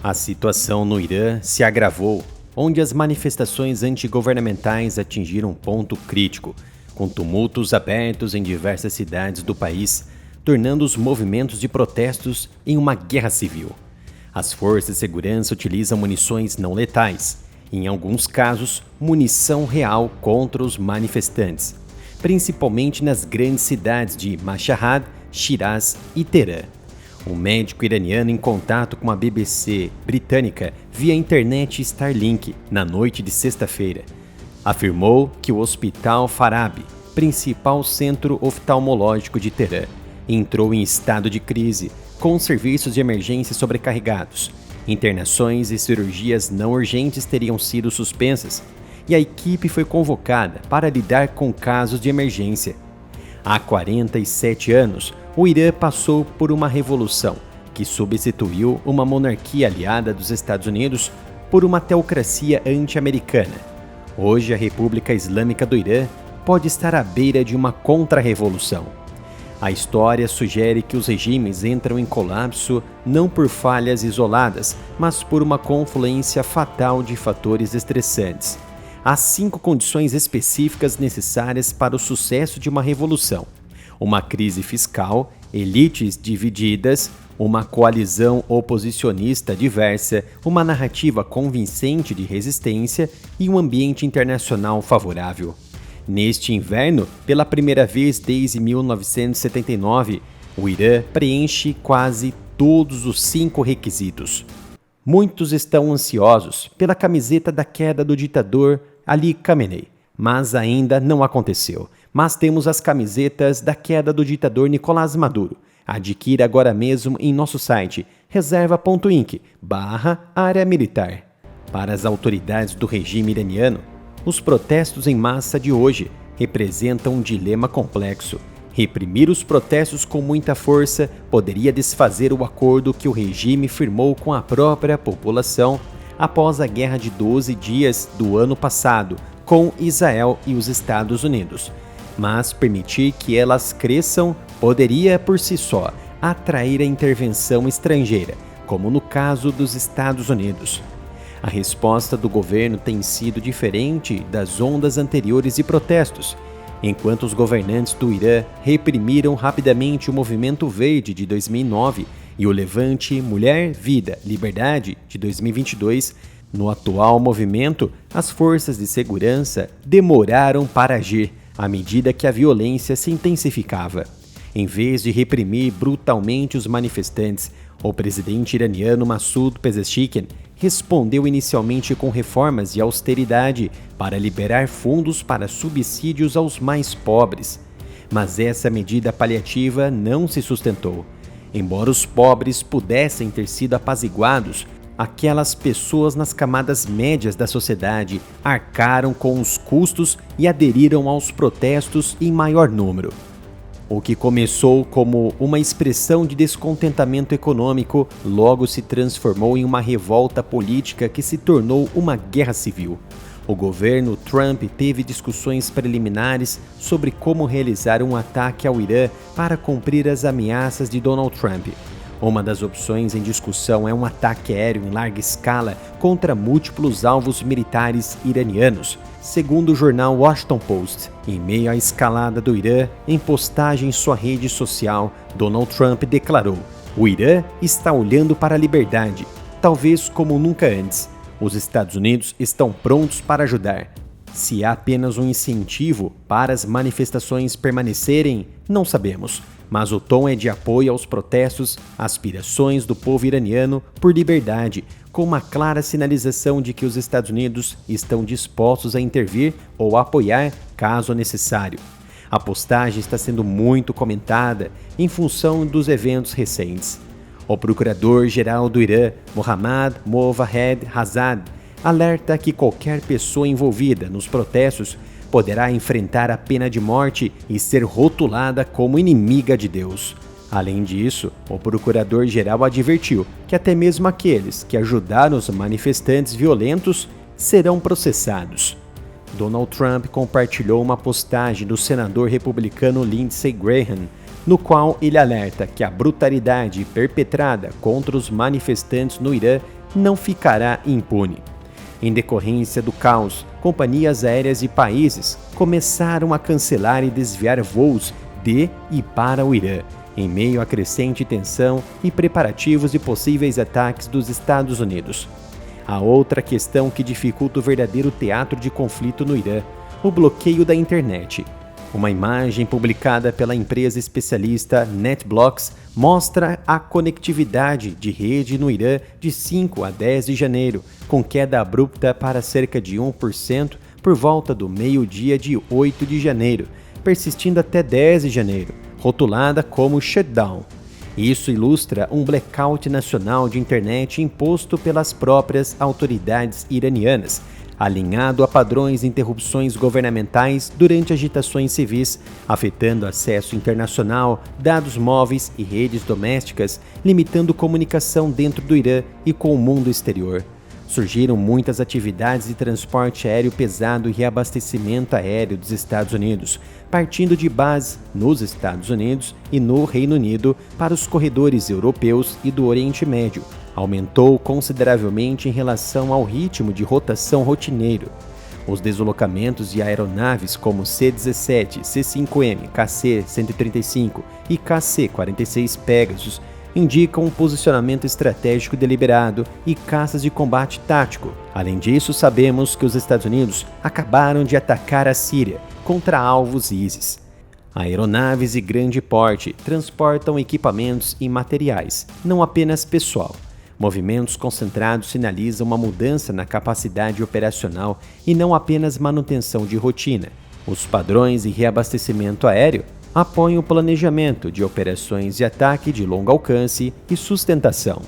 A situação no Irã se agravou, onde as manifestações antigovernamentais atingiram um ponto crítico, com tumultos abertos em diversas cidades do país, tornando os movimentos de protestos em uma guerra civil. As forças de segurança utilizam munições não letais, e, em alguns casos, munição real contra os manifestantes, principalmente nas grandes cidades de Mashhad, Shiraz e Teherã. Um médico iraniano em contato com a BBC britânica via internet Starlink na noite de sexta-feira afirmou que o Hospital Farabi, principal centro oftalmológico de Teherã, entrou em estado de crise, com serviços de emergência sobrecarregados. Internações e cirurgias não urgentes teriam sido suspensas e a equipe foi convocada para lidar com casos de emergência. Há 47 anos, o Irã passou por uma revolução que substituiu uma monarquia aliada dos Estados Unidos por uma teocracia anti-americana. Hoje, a República Islâmica do Irã pode estar à beira de uma contra-revolução. A história sugere que os regimes entram em colapso não por falhas isoladas, mas por uma confluência fatal de fatores estressantes. Há 5 condições específicas necessárias para o sucesso de uma revolução: uma crise fiscal, elites divididas, uma coalizão oposicionista diversa, uma narrativa convincente de resistência e um ambiente internacional favorável. Neste inverno, pela primeira vez desde 1979, o Irã preenche quase todos os 5 requisitos. Muitos estão ansiosos pela camiseta da queda do ditador Ali Khamenei, mas ainda não aconteceu. Mas temos as camisetas da queda do ditador Nicolás Maduro. Adquira agora mesmo em nosso site reserva.inc/área militar. Para as autoridades do regime iraniano, os protestos em massa de hoje representam um dilema complexo. Reprimir os protestos com muita força poderia desfazer o acordo que o regime firmou com a própria população após a guerra de 12 dias do ano passado com Israel e os Estados Unidos. Mas permitir que elas cresçam poderia, por si só, atrair a intervenção estrangeira, como no caso dos Estados Unidos. A resposta do governo tem sido diferente das ondas anteriores de protestos. Enquanto os governantes do Irã reprimiram rapidamente o Movimento Verde de 2009 e o Levante Mulher, Vida, Liberdade de 2022, no atual movimento, as forças de segurança demoraram para agir à medida que a violência se intensificava. Em vez de reprimir brutalmente os manifestantes, o presidente iraniano Massoud Pezeshkian respondeu inicialmente com reformas de austeridade para liberar fundos para subsídios aos mais pobres. Mas essa medida paliativa não se sustentou. Embora os pobres pudessem ter sido apaziguados, aquelas pessoas nas camadas médias da sociedade arcaram com os custos e aderiram aos protestos em maior número. O que começou como uma expressão de descontentamento econômico logo se transformou em uma revolta política que se tornou uma guerra civil. O governo Trump teve discussões preliminares sobre como realizar um ataque ao Irã para cumprir as ameaças de Donald Trump. Uma das opções em discussão é um ataque aéreo em larga escala contra múltiplos alvos militares iranianos, segundo o jornal Washington Post. Em meio à escalada do Irã, em postagem em sua rede social, Donald Trump declarou: "O Irã está olhando para a liberdade, talvez como nunca antes. Os Estados Unidos estão prontos para ajudar. Se há apenas um incentivo para as manifestações permanecerem, não sabemos. Mas o tom é de apoio aos protestos, aspirações do povo iraniano por liberdade, com uma clara sinalização de que os Estados Unidos estão dispostos a intervir ou apoiar caso necessário." A postagem está sendo muito comentada em função dos eventos recentes. O procurador-geral do Irã, Mohammad Movahed Azad, alerta que qualquer pessoa envolvida nos protestos poderá enfrentar a pena de morte e ser rotulada como inimiga de Deus. Além disso, o procurador-geral advertiu que até mesmo aqueles que ajudaram os manifestantes violentos serão processados. Donald Trump compartilhou uma postagem do senador republicano Lindsey Graham no qual ele alerta que a brutalidade perpetrada contra os manifestantes no Irã não ficará impune. Em decorrência do caos, companhias aéreas de países começaram a cancelar e desviar voos de e para o Irã, em meio à crescente tensão e preparativos de possíveis ataques dos Estados Unidos. A outra questão que dificulta o verdadeiro teatro de conflito no Irã: o bloqueio da internet. Uma imagem publicada pela empresa especialista NetBlocks mostra a conectividade de rede no Irã de 5 a 10 de janeiro, com queda abrupta para cerca de 1% por volta do meio-dia de 8 de janeiro, persistindo até 10 de janeiro, rotulada como shutdown. Isso ilustra um blackout nacional de internet imposto pelas próprias autoridades iranianas, alinhado a padrões de interrupções governamentais durante agitações civis, afetando acesso internacional, dados móveis e redes domésticas, limitando comunicação dentro do Irã e com o mundo exterior. Surgiram muitas atividades de transporte aéreo pesado e reabastecimento aéreo dos Estados Unidos, partindo de bases nos Estados Unidos e no Reino Unido para os corredores europeus e do Oriente Médio. Aumentou consideravelmente em relação ao ritmo de rotação rotineiro. Os deslocamentos de aeronaves como C-17, C-5M, KC-135 e KC-46 Pegasus indicam um posicionamento estratégico deliberado e caças de combate tático. Além disso, sabemos que os Estados Unidos acabaram de atacar a Síria contra alvos ISIS. Aeronaves de grande porte transportam equipamentos e materiais, não apenas pessoal. Movimentos concentrados sinalizam uma mudança na capacidade operacional e não apenas manutenção de rotina. Os padrões de reabastecimento aéreo apoiam o planejamento de operações de ataque de longo alcance e sustentação.